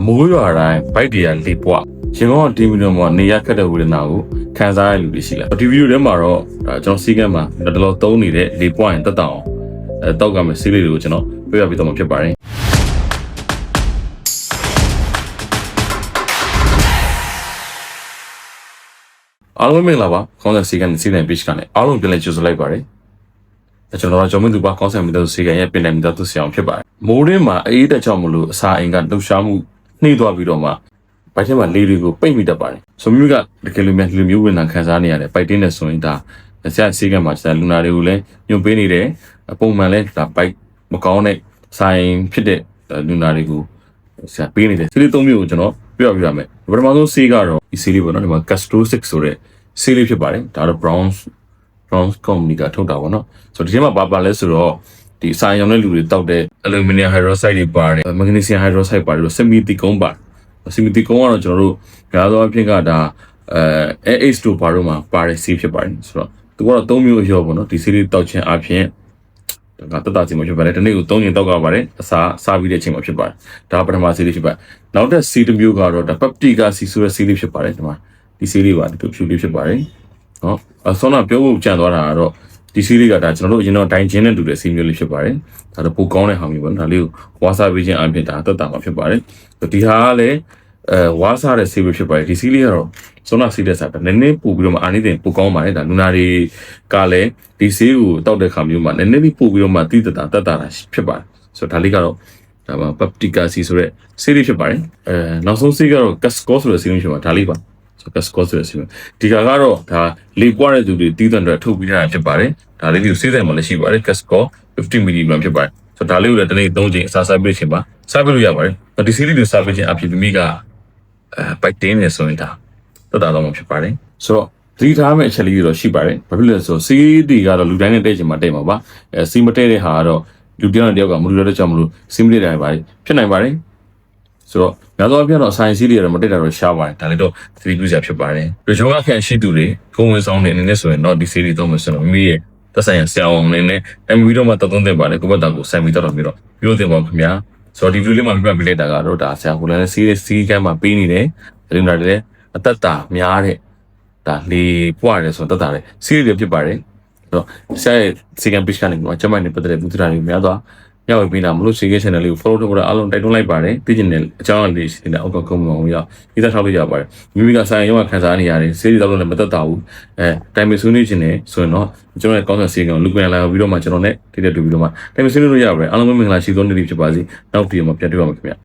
မိုးရွာတိုင်းဘိုက်တွေကလေပွားရှင်ကောဒီဗီဒီယိုမှာနေရခက်တဲ့ဝေဒနာကိုခံစားရတဲ့လူတွေရှိလားဒီဗီဒီယိုထဲမှာတော့ကျွန်တော်စီးကမ်းမှာတော်တော်သုံးနေတဲ့လေပွားရင်တက်တောက်အောင်တောက်ကမယ်စီးလေးတွေကိုကျွန်တော်ပြပြပေးတော့မှာဖြစ်ပါတယ်အားလုံးမင်္ဂလာပါခေါင်းဆောင်စီးကမ်းစီးတဲ့ page ကနေအားလုံးပြန်လည်ကြိုဆိုလိုက်ပါတယ်ကျွန်တော်ကျွန်မတို့ပါခေါင်းဆောင်မိသားစုစီကံရဲ့ပြင်နယ်မိသားစုဆရာအောင်ဖြစ်ပါတယ်မိုးရင်းမှာအေးတက်ကြောင့်မလို့အစာအိမ်ကလှုပ်ရှားမှုနှိမ့်သွားပြီးတော့မှဘိုက်ထဲမှာလေတွေကိုပိတ်မိတတ်ပါတယ်ဆိုမျိုးကတကယ်လို့လူမျိုးဝင်တာခံစားနေရတယ်ပိုက်တင်းနဲ့ဆိုရင်ဒါဆရာစီကံမှာဆရာလူနာတွေကိုလည်းညွှန်ပေးနေတယ်ပုံမှန်လဲဒါပိုက်မကောင်းတဲ့ဆိုင်ဖြစ်တဲ့လူနာတွေကိုဆရာပေးနေတယ်စီးလေး၃မျိုးကိုကျွန်တော်ပြောပြရမယ်ပထမဆုံးစီးကတော့ဒီစီးလေးပေါ့နော်ဒီမှာ Gastrosix ဆိုတဲ့စီးလေးဖြစ်ပါတယ်ဒါတော့ Browns company ကထုတ်တာပေါ့နော်ဆိုတော့ဒီထဲမှာပါလဲဆိုတော့ဒီအစာရောင်တဲ့လူတွေတောက်တဲ့ aluminum hydroxide တွေပါတယ် magnesium hydroxide ပါတယ် semi-thicone ပါ semi-thicone ကတော့ကျွန်တော်တို့များသောအားဖြင့်ကဒါAH တို့ဘာလို့မှပါတယ်စီးဖြစ်ပါတယ်ဆိုတော့သူကတော့၃မျိုးအရောပေါ့နော်ဒီစီးလေးတောက်ခြင်းအပြင်ဒါကတက်တာစီမှာဖြစ်ပါတယ်ဒီနေ့ကို၃ချိန်တောက်ကပါတယ်အစာစားပြီးတဲ့အချိန်မှာဖြစ်ပါတယ်ဒါပထမစီးလေးဖြစ်ပါတယ်နောက်တဲ့စီးတစ်မျိုးကတော့ဒါ peptica စီဆိုတဲ့စီးလေးဖြစ်ပါတယ်ဒီမှာဒီစီးလေးပါဒီဖြူလေးဖြစ်ပါတယ်နော်ဆောနာပြောဖို့ကြံသွားတာကတော့ဒီစီးလေးကဒါကျွန်တော်တို့အရင်တော့ဒိုင်ဂျင်းနဲ့တူတဲ့စီးမျိုးလေးဖြစ်ပါတယ်ဒါတော့ပိုကောင်းတဲ့ဟာမျိုးပေါ့နော်ဒါလေးကိုဝါစာပေးခြင်းအပြင်ဒါတက်တာမှာဖြစ်ပါတယ်ဒီဟာကလည်းဝါစာတဲ့စီးမျိုးဖြစ်ပါတယ်ဒီစီးလေးကတော့ဆောနာစီးတဲ့စားနည်းနည်းပို့ပြီးတော့အာနိသင်ပိုကောင်းပါတယ်ဒါလူနာတွေကလည်းဒီစီးကိုတောက်တဲ့ခါမျိုးမှာနည်းနည်းလေးပို့ပြီးတော့မှတိတက်တာဖြစ်ပါတယ်ဆိုတော့ဒါလေးကတော့ဒါမှ peptica စီဆိုတဲ့စီးလေးဖြစ်ပါတယ်နောက်ဆုံးစီးကတော့ cascos ဆိုတဲ့စီးမျိုးဖြစ်ပါတယ်ဒါလေးပါCascos ဆိုတဲ့စီးဒီကတော့ဒါလေပွားတဲ့သူတွေတီးတဲ့အတွက်ထုတ်ပြီးတာဖြစ်ပါတယ်ဒါလေးကိုစေးဆိုင်မှာလည်းရှိပါတယ် Cascos 50 mg ဖြစ်ပါတယ်ဆိုတော့ဒါလေးကိုလည်းတစ်နေ့3ချိန်အစားစားပေးခြင်းပါစားပေးလို့ရပါတယ်ဒီစီးလေးတွေစားပေးခြင်းအဖြစ်မိကပိုက်တင်းနေဆိုရင်ဒါတက်တာတော့မှဖြစ်ပါတယ်ဆိုတော့ဒီထားမဲ့အချက်လေးတွေတော့ရှိပါတယ်ဘာဖြစ်လဲဆိုတော့စီးတွေကတော့လူတိုင်းနဲ့တဲ့ချင်မှာတဲ့မှာပါစီးမတဲ့တဲ့ဟာကတော့လူတယောက်နဲ့တယောက်ကမလူတဲ့ကြောင့်မလို့စီးမတဲ့တယ်ပါဖြစ်နိုင်ပါတယ်ဆိုတော့များသောအားဖြင့်တော့ science တွေတော့မတက်တာတော့ရှားပါတယ်ဒါလည်းတော့သတိပြုစရာဖြစ်ပါတယ်ဒီရောဂါခံရှိသူတွေကိုဝင်ဆောင်နေအနေနဲ့ဆိုရင်တော့ဒီ series သုံးမယ်ဆိုတော့မိမိရဲ့သက်ဆိုင်ရာဆရာဝန်အနေနဲ့အမီတော့မှသုံးသင့်ပါတယ်ကိုယ့်ဘက်တာကိုစိုက်ပြီးတော့ပြီးတော့ပြောသင့်ပါခင်ဗျာဆိုတော့ဒီ video လေးမှာပြပြလိုက်တာကတော့ဒါဆရာကိုလည်း series ကမ်းမှာပေးနေတယ်ဒီလိုလည်းအသက်တာများတဲ့ဒါလေပွားတယ်ဆိုတော့တက်တာလေ series တွေဖြစ်ပါတယ်ဆိုတော့ဆရာရဲ့ second page ကနေမှာကျမနဲ့ပတ်သက်တဲ့ဘူးတရာတွေများသွားရဝပေးတာမလို့ share channel လေးကို follow လုပ်ကြအားလုံးတိုက်တွန်းလိုက်ပါတယ်သိကျင်တဲ့အကြောင်းအလေးရှိတဲ့အောက်က comment ကိုရောက်ရေးသားထားလို့ရပါတယ်မိမိကဆိုင်ရုံးကခန်းစားနေရတယ်စေးတောက်လို့လည်းမတက်တာဘူးတိုင်မဆွေးနွေးခြင်းနဲ့ဆိုရင်တော့ကျွန်တော်ရဲ့ကောင်းတဲ့စီကံလူပြန်လာပြီးတော့မှကျွန်တော်နဲ့တိတက်တူပြီးတော့မှတိုင်မဆွေးနွေးလို့ရပါတယ်အားလုံးမင်္ဂလာရှိသောနေ့ဖြစ်ပါစေနောက်ဗီဒီယိုမှာပြန်တွေ့ပါမယ်ခင်ဗျ